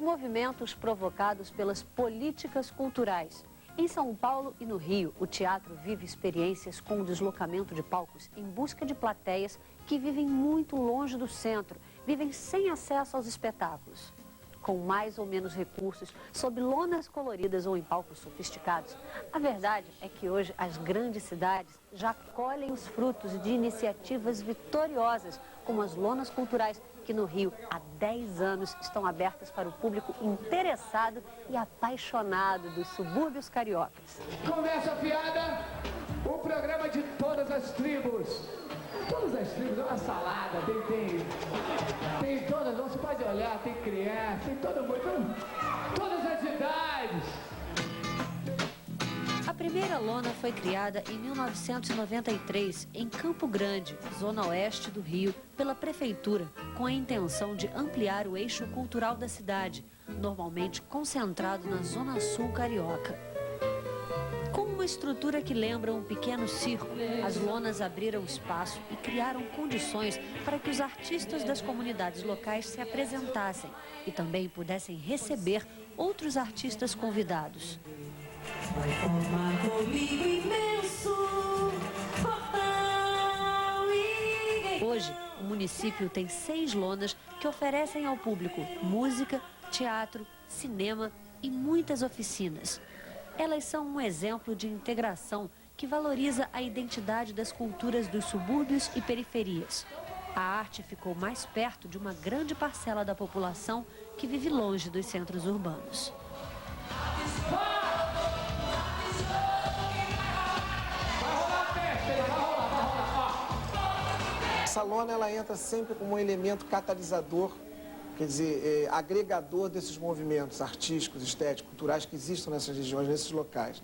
movimentos provocados pelas políticas culturais. Em São Paulo e no Rio, o teatro vive experiências com o deslocamento de palcos em busca de plateias que vivem muito longe do centro, vivem sem acesso aos espetáculos. Com mais ou menos recursos, sob lonas coloridas ou em palcos sofisticados, a verdade é que hoje as grandes cidades já colhem os frutos de iniciativas vitoriosas, como as lonas culturais, que no Rio há 10 anos estão abertas para o público interessado e apaixonado dos subúrbios cariocas. Conversa fiada, o programa de todas as tribos. Todas as tribos, é uma salada, tem todas, você pode olhar, tem criança, tem todo mundo, todas as idades. A primeira lona foi criada em 1993, em Campo Grande, zona oeste do Rio, pela prefeitura, com a intenção de ampliar o eixo cultural da cidade, normalmente concentrado na zona sul carioca. Com uma estrutura que lembra um pequeno circo, as lonas abriram espaço e criaram condições para que os artistas das comunidades locais se apresentassem e também pudessem receber outros artistas convidados. Hoje, o município tem 6 lonas que oferecem ao público música, teatro, cinema e muitas oficinas. Elas são um exemplo de integração que valoriza a identidade das culturas dos subúrbios e periferias. A arte ficou mais perto de uma grande parcela da população que vive longe dos centros urbanos. Essa lona ela entra sempre como um elemento catalisador, quer dizer, agregador desses movimentos artísticos, estéticos, culturais que existem nessas regiões, nesses locais.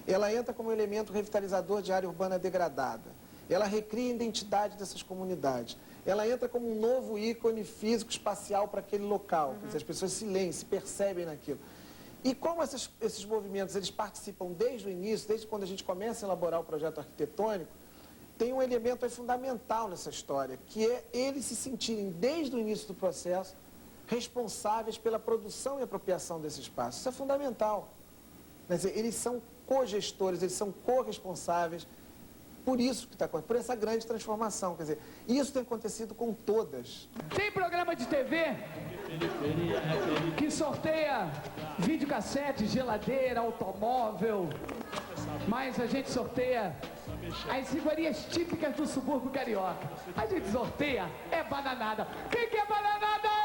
Ela entra como um elemento revitalizador de área urbana degradada. Ela recria a identidade dessas comunidades. Ela entra como um novo ícone físico, espacial para aquele local. Quer dizer, as pessoas se percebem naquilo. E como esses movimentos eles participam desde o início, desde quando a gente começa a elaborar o projeto arquitetônico, tem um elemento aí fundamental nessa história, que é eles se sentirem, desde o início do processo, responsáveis pela produção e apropriação desse espaço. Isso é fundamental. Quer dizer, eles são cogestores, eles são corresponsáveis por isso que está acontecendo, por essa grande transformação. Quer dizer, isso tem acontecido com todas. Tem programa de TV que sorteia videocassete, geladeira, automóvel, mas a gente sorteia as iguarias típicas do subúrbio carioca. A gente sorteia bananada. Quem quer bananada aí?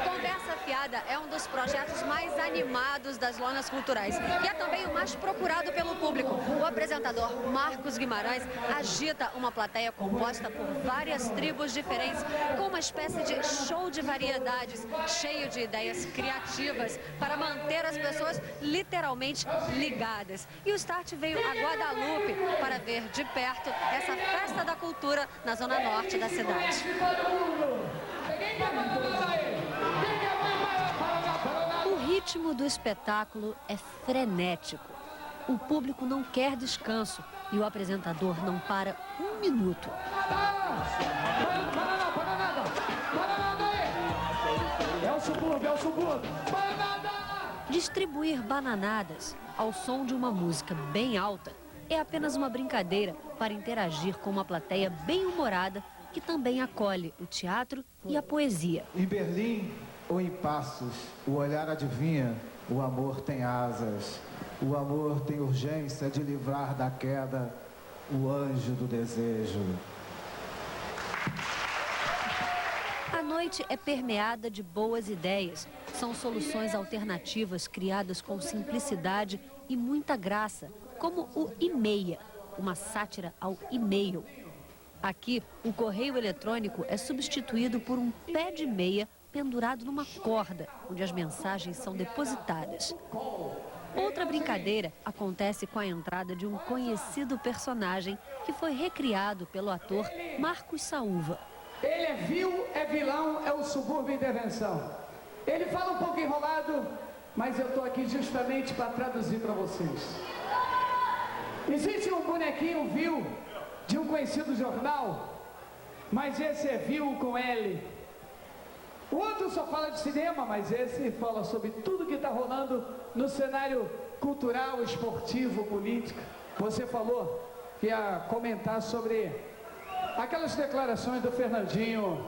Conversa Fiada é um dos projetos mais animados das lonas culturais e é também o mais procurado pelo público. O apresentador Marcos Guimarães agita uma plateia composta por várias tribos diferentes, com uma espécie de show de variedades, cheio de ideias criativas para manter as pessoas literalmente ligadas. E o Start veio a Guadalupe para ver de perto essa festa da cultura na zona norte da cidade. O ritmo do espetáculo é frenético. O público não quer descanso e o apresentador não para um minuto. É o subúrbio. Distribuir bananadas ao som de uma música bem alta é apenas uma brincadeira para interagir com uma plateia bem-humorada que também acolhe o teatro e a poesia. Em Berlim ou em Passos, o olhar adivinha, o amor tem asas. O amor tem urgência de livrar da queda o anjo do desejo. A noite é permeada de boas ideias. São soluções alternativas criadas com simplicidade e muita graça, como o e-mail, uma sátira ao e-mail. Aqui, o correio eletrônico é substituído por um pé de meia pendurado numa corda, onde as mensagens são depositadas. Outra brincadeira acontece com a entrada de um conhecido personagem que foi recriado pelo ator Marcos Saúva. Ele é vil, é vilão, é o subúrbio intervenção. Ele fala um pouco enrolado, mas eu estou aqui justamente para traduzir para vocês. Existe um bonequinho vil de um conhecido jornal, mas esse é vil com L. O outro só fala de cinema, mas esse fala sobre tudo que está rolando no cenário cultural, esportivo, político. Você falou que ia comentar sobre aquelas declarações do Fernandinho.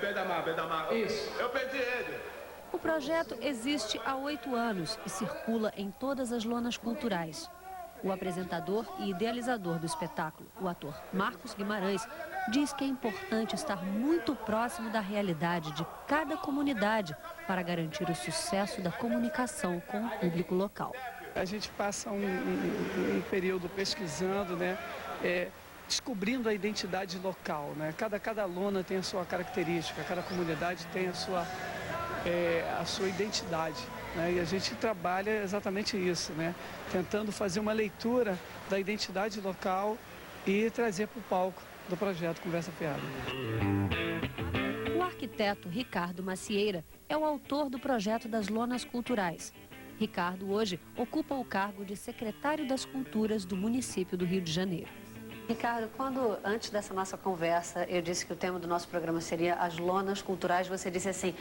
Bedamar. Isso. Eu perdi ele. O projeto existe há 8 anos e circula em todas as lonas culturais. O apresentador e idealizador do espetáculo, o ator Marcos Guimarães, diz que é importante estar muito próximo da realidade de cada comunidade para garantir o sucesso da comunicação com o público local. A gente passa um período pesquisando, né, descobrindo a identidade local, né? Cada lona tem a sua característica, cada comunidade tem a sua identidade, né? E a gente trabalha exatamente isso, né? Tentando fazer uma leitura da identidade local e trazer para o palco do projeto Conversa Fiada. O arquiteto Ricardo Macieira é o autor do projeto das lonas culturais. Ricardo hoje ocupa o cargo de secretário das Culturas do município do Rio de Janeiro. Ricardo, quando antes dessa nossa conversa eu disse que o tema do nosso programa seria as lonas culturais, você disse assim,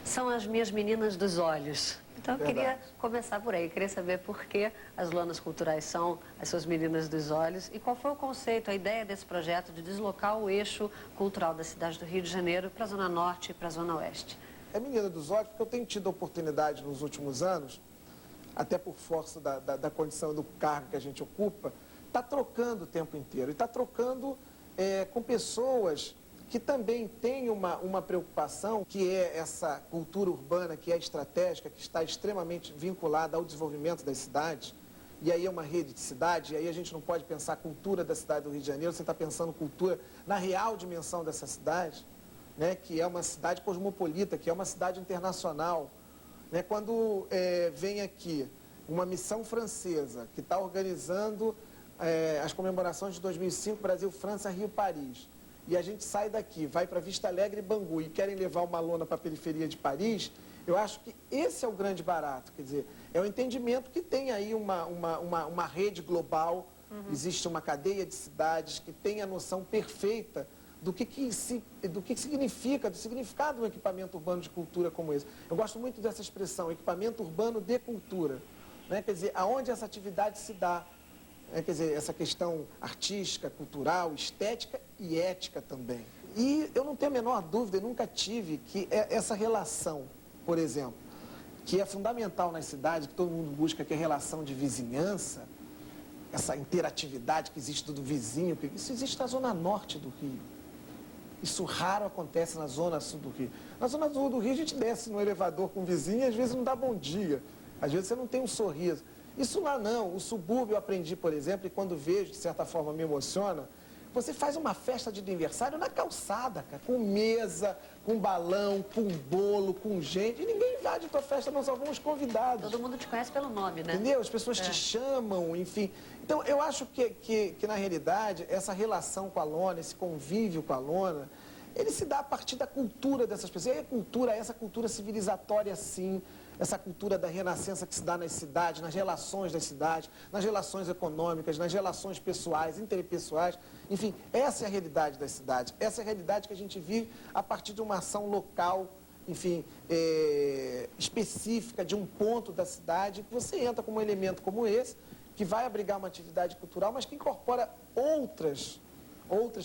são as minhas meninas dos olhos. Então eu queria começar por aí, queria saber por que as lonas culturais são as suas meninas dos olhos e qual foi o conceito, a ideia desse projeto de deslocar o eixo cultural da cidade do Rio de Janeiro para a Zona Norte e para a Zona Oeste. É menina dos olhos porque eu tenho tido a oportunidade nos últimos anos, até por força da condição do cargo que a gente ocupa, está trocando o tempo inteiro. E está trocando com pessoas que também têm uma preocupação, que é essa cultura urbana, que é estratégica, que está extremamente vinculada ao desenvolvimento das cidades. E aí é uma rede de cidade, e aí a gente não pode pensar a cultura da cidade do Rio de Janeiro, você está pensando cultura na real dimensão dessa cidade, né, que é uma cidade cosmopolita, que é uma cidade internacional. Né, quando vem aqui uma missão francesa que está organizando as comemorações de 2005, Brasil, França, Rio, Paris, e a gente sai daqui, vai para Vista Alegre e Bangu e querem levar uma lona para a periferia de Paris, eu acho que esse é o grande barato, quer dizer, é o entendimento que tem aí uma rede global, existe uma cadeia de cidades que tem a noção perfeita do que significa, do significado de um equipamento urbano de cultura como esse. Eu gosto muito dessa expressão, equipamento urbano de cultura, né? Quer dizer, aonde essa atividade se dá. Quer dizer, essa questão artística, cultural, estética e ética também. E eu não tenho a menor dúvida, nunca tive, que essa relação, por exemplo, que é fundamental nas cidades, que todo mundo busca, que é a relação de vizinhança, essa interatividade que existe do vizinho, isso existe na zona norte do Rio. Isso raro acontece na zona sul do Rio. Na zona sul do Rio a gente desce no elevador com o vizinho e às vezes não dá bom dia, às vezes você não tem um sorriso. Isso lá não, o subúrbio eu aprendi, por exemplo, e quando vejo, de certa forma me emociona, você faz uma festa de aniversário na calçada, cara, com mesa, com balão, com bolo, com gente, e ninguém invade a tua festa, não, só vão os convidados. Todo mundo te conhece pelo nome, né? Entendeu? As pessoas te chamam, enfim. Então, eu acho que na realidade, essa relação com a lona, esse convívio com a lona, ele se dá a partir da cultura dessas pessoas. E a cultura, essa cultura civilizatória, sim, essa cultura da renascença que se dá nas cidades, nas relações das cidades, nas relações econômicas, nas relações pessoais, interpessoais. Enfim, essa é a realidade das cidades. Essa é a realidade que a gente vive a partir de uma ação local, enfim, específica de um ponto da cidade, que você entra como um elemento como esse, que vai abrigar uma atividade cultural, mas que incorpora outras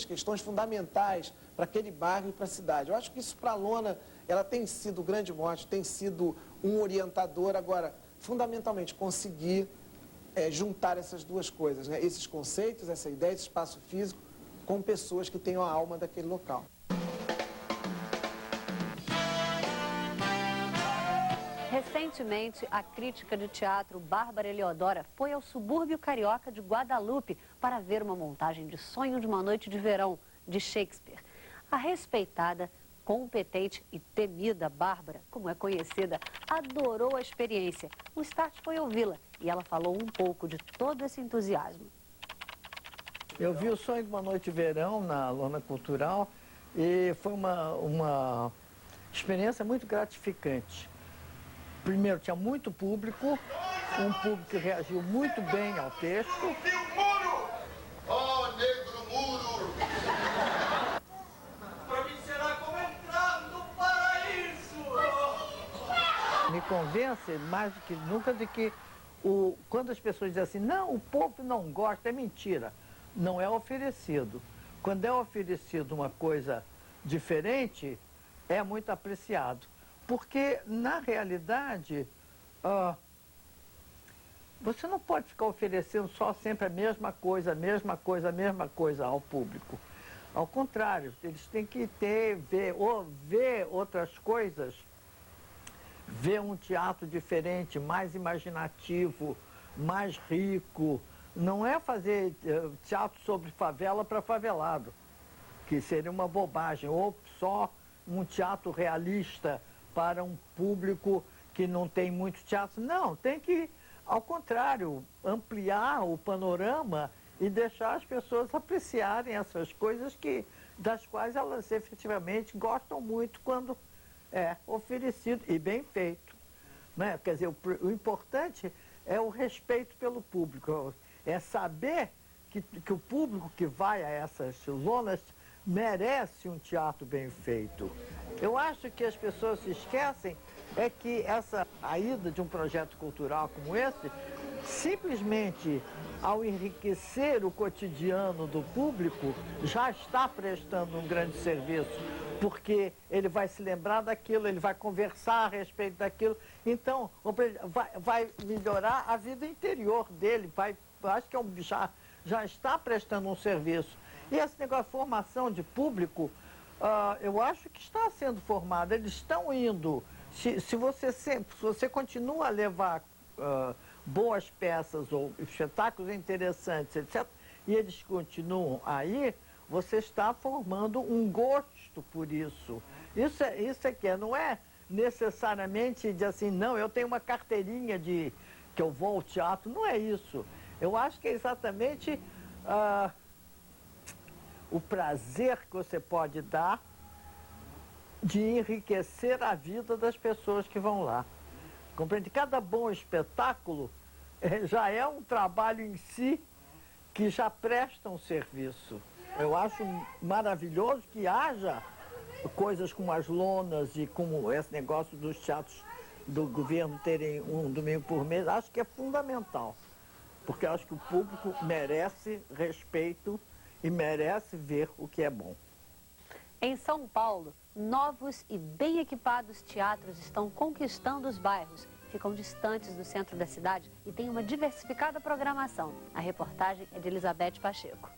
questões fundamentais para aquele bairro e para a cidade. Eu acho que isso para a lona, ela tem sido o grande mote, tem sido um orientador. Agora, fundamentalmente, conseguir juntar essas duas coisas, né? Esses conceitos, essa ideia, esse espaço físico, com pessoas que tenham a alma daquele local. Recentemente, a crítica de teatro Bárbara Eleodora foi ao subúrbio carioca de Guadalupe para ver uma montagem de Sonho de uma Noite de Verão, de Shakespeare. A respeitada, competente e temida Bárbara, como é conhecida, adorou a experiência. O start foi ouvi-la e ela falou um pouco de todo esse entusiasmo. Eu vi o Sonho de uma Noite de Verão na Lona Cultural e foi uma experiência muito gratificante. Primeiro, tinha muito público, um público que reagiu muito bem ao texto. Ó, negro muro! Pra mim será como entrar convence, mais do que nunca, de que quando as pessoas dizem assim, não, o povo não gosta, é mentira. Não é oferecido. Quando é oferecido uma coisa diferente, é muito apreciado. Porque, na realidade, você não pode ficar oferecendo só sempre a mesma coisa, a mesma coisa, a mesma coisa ao público. Ao contrário, eles têm que ver outras coisas, ver um teatro diferente, mais imaginativo, mais rico. Não é fazer teatro sobre favela para favelado, que seria uma bobagem, ou só um teatro realista para um público que não tem muito teatro. Não, tem que, ao contrário, ampliar o panorama e deixar as pessoas apreciarem essas coisas das quais elas efetivamente gostam muito quando é oferecido e bem feito. Né? Quer dizer, o importante é o respeito pelo público, é saber que o público que vai a essas lonas merece um teatro bem feito. Eu acho que as pessoas se esquecem é que a ida de um projeto cultural como esse, simplesmente ao enriquecer o cotidiano do público, já está prestando um grande serviço, porque ele vai se lembrar daquilo, ele vai conversar a respeito daquilo, então vai melhorar a vida interior dele, acho que já está prestando um serviço. E esse negócio de formação de público, eu acho que está sendo formado, eles estão indo. Se você continua a levar boas peças ou espetáculos interessantes, etc., e eles continuam aí, você está formando um gosto por isso. Isso é que não é necessariamente de assim, não, eu tenho uma carteirinha que eu vou ao teatro, não é isso. Eu acho que é exatamente o prazer que você pode dar de enriquecer a vida das pessoas que vão lá. Compreende? Cada bom espetáculo já é um trabalho em si que já presta um serviço. Eu acho maravilhoso que haja coisas como as lonas e como esse negócio dos teatros do governo terem um domingo por mês. Acho que é fundamental, porque acho que o público merece respeito e merece ver o que é bom. Em São Paulo, novos e bem equipados teatros estão conquistando os bairros. Ficam distantes do centro da cidade e têm uma diversificada programação. A reportagem é de Elizabeth Pacheco.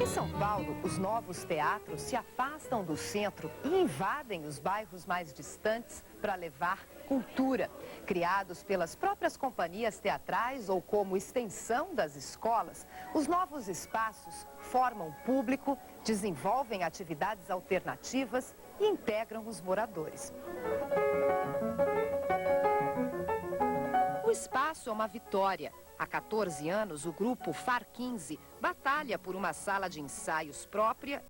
Em São Paulo, os novos teatros se afastam do centro e invadem os bairros mais distantes para levar cultura. Criados pelas próprias companhias teatrais ou como extensão das escolas, os novos espaços formam público, desenvolvem atividades alternativas e integram os moradores. O espaço é uma vitória. Há 14 anos, o grupo FAR 15 batalha por uma sala de ensaios própria